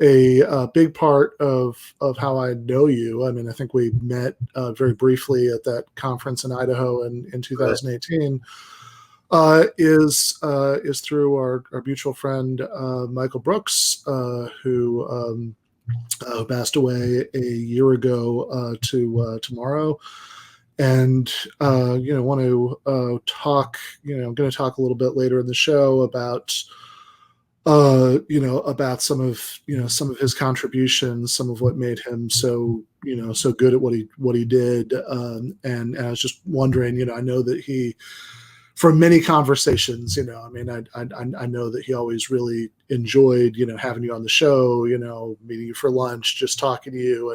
a big part of how I know you. I mean, I think we met very briefly at that conference in Idaho in 2018. Is through our mutual friend Michael Brooks, who passed away a year ago to tomorrow. And want to talk. I'm going to talk a little bit later in the show about about some of his contributions, some of what made him so good at what he did. And I was just wondering, I know that he, from many conversations, I mean, I know that he always really enjoyed, having you on the show, meeting you for lunch, just talking to you,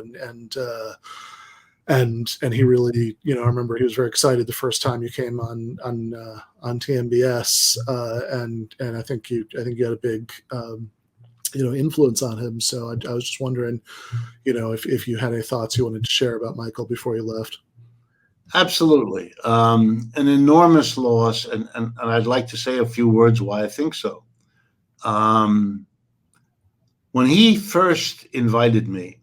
and he really, I remember he was very excited the first time you came on TMBS, and I think you had a big, influence on him. So I was just wondering, if you had any thoughts you wanted to share about Michael before you left. Absolutely. An enormous loss, and I'd like to say a few words why I think so. When he first invited me,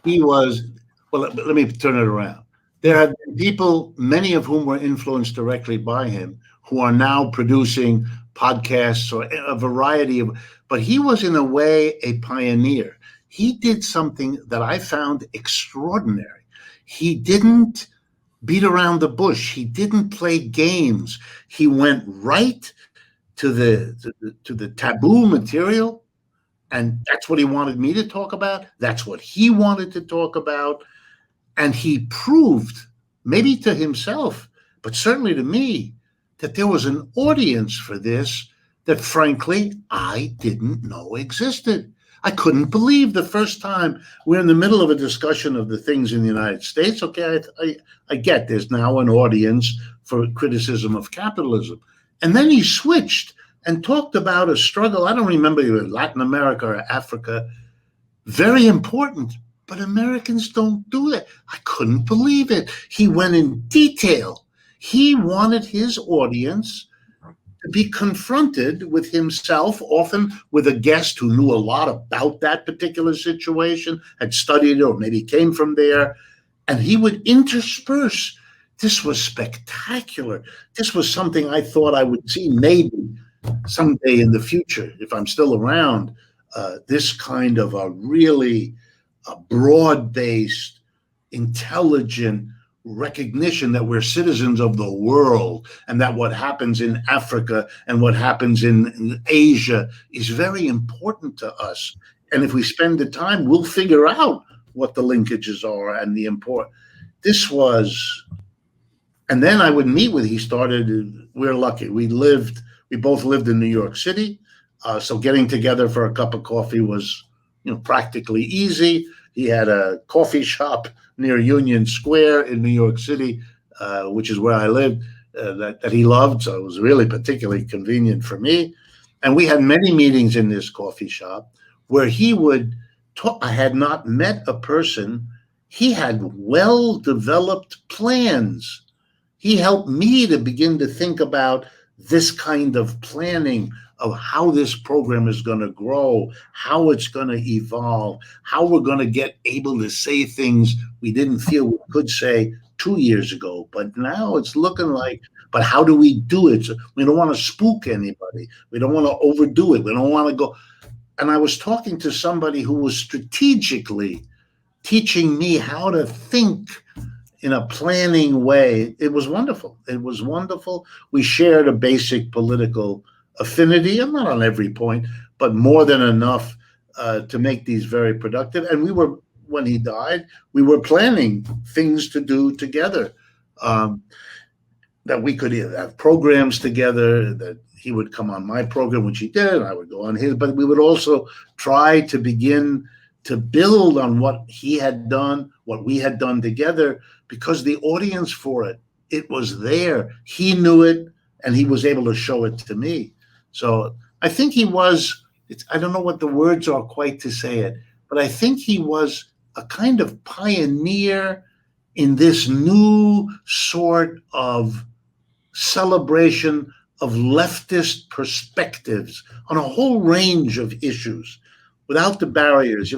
let me turn it around. There have been people, many of whom were influenced directly by him, who are now producing podcasts or a variety of, but he was in a way a pioneer. He did something that I found extraordinary. He didn't beat around the bush. He didn't play games. He went right to the taboo material, and that's what he wanted me to talk about. That's what he wanted to talk about. And he proved, maybe to himself, but certainly to me, that there was an audience for this that, frankly, I didn't know existed. I couldn't believe the first time we're in the middle of a discussion of the things in the United States. Okay, I get there's now an audience for criticism of capitalism. And then he switched and talked about a struggle. I don't remember if it was Latin America or Africa. Very important, but Americans don't do that. I couldn't believe it. He went in detail. He wanted his audience to be confronted with himself, often with a guest who knew a lot about that particular situation, had studied it, or maybe came from there, and he would intersperse. This was spectacular. This was something I thought I would see maybe someday in the future, if I'm still around, this kind of a really broad-based, intelligent recognition that we're citizens of the world, and that what happens in Africa and what happens in Asia is very important to us. And if we spend the time, we'll figure out what the linkages are and the import. This was, and then I would meet with, we're lucky. We both lived in New York City. So getting together for a cup of coffee was, practically easy. He had a coffee shop near Union Square in New York City, which is where I lived, that he loved. So it was really particularly convenient for me. And we had many meetings in this coffee shop where he would talk. I had not met a person. He had well-developed plans. He helped me to begin to think about this kind of planning of how this program is going to grow, how it's going to evolve, how we're going to get able to say things we didn't feel we could say 2 years ago. But now it's looking like, but how do we do it? So we don't want to spook anybody. We don't want to overdo it. We don't want to go. And I was talking to somebody who was strategically teaching me how to think in a planning way. It was wonderful. It was wonderful. We shared a basic political affinity, and not on every point, but more than enough to make these very productive. And when he died, we were planning things to do together, that we could have programs together, that he would come on my program, which he did, and I would go on his, but we would also try to begin to build on what he had done, what we had done together, because the audience for it was there. He knew it, and he was able to show it to me. So I think he was, I don't know what the words are quite to say it, but I think he was a kind of pioneer in this new sort of celebration of leftist perspectives on a whole range of issues without the barriers.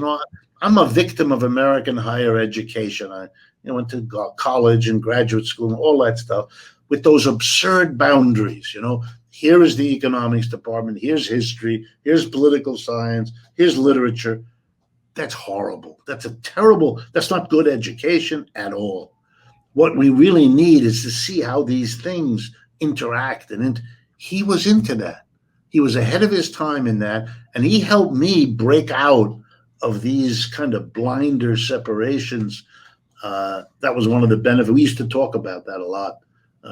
I'm a victim of American higher education. I went to college and graduate school and all that stuff with those absurd boundaries. Here is the economics department, here's history, here's political science, here's literature. That's horrible. That's not good education at all. What we really need is to see how these things interact. And he was into that. He was ahead of his time in that. And he helped me break out of these kind of blinder separations. That was one of the benefits. We used to talk about that a lot,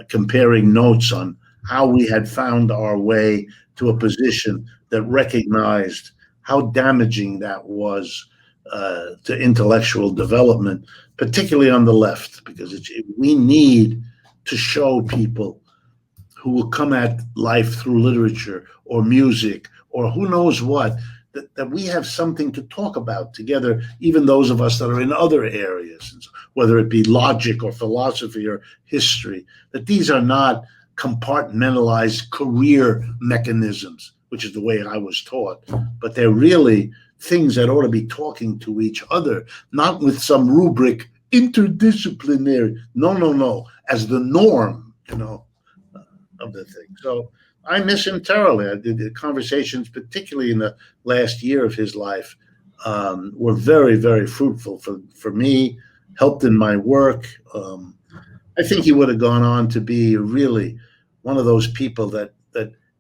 comparing notes on how we had found our way to a position that recognized how damaging that was to intellectual development, particularly on the left, because we need to show people who will come at life through literature or music or who knows what, that we have something to talk about together, even those of us that are in other areas, whether it be logic or philosophy or history, that these are not compartmentalized career mechanisms, which is the way I was taught, but they're really things that ought to be talking to each other, not with some rubric, interdisciplinary. No, as the norm, of the thing. So I miss him terribly. I did the conversations, particularly in the last year of his life, were very, very fruitful for me, helped in my work. I think he would have gone on to be really one of those people that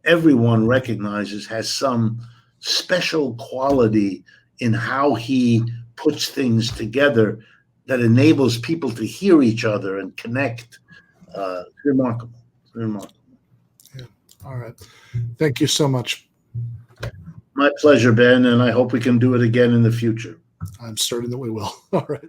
everyone recognizes has some special quality in how he puts things together that enables people to hear each other and connect. Remarkable. Yeah. All right. Thank you so much. My pleasure, Ben, and I hope we can do it again in the future. I'm certain that we will. All right.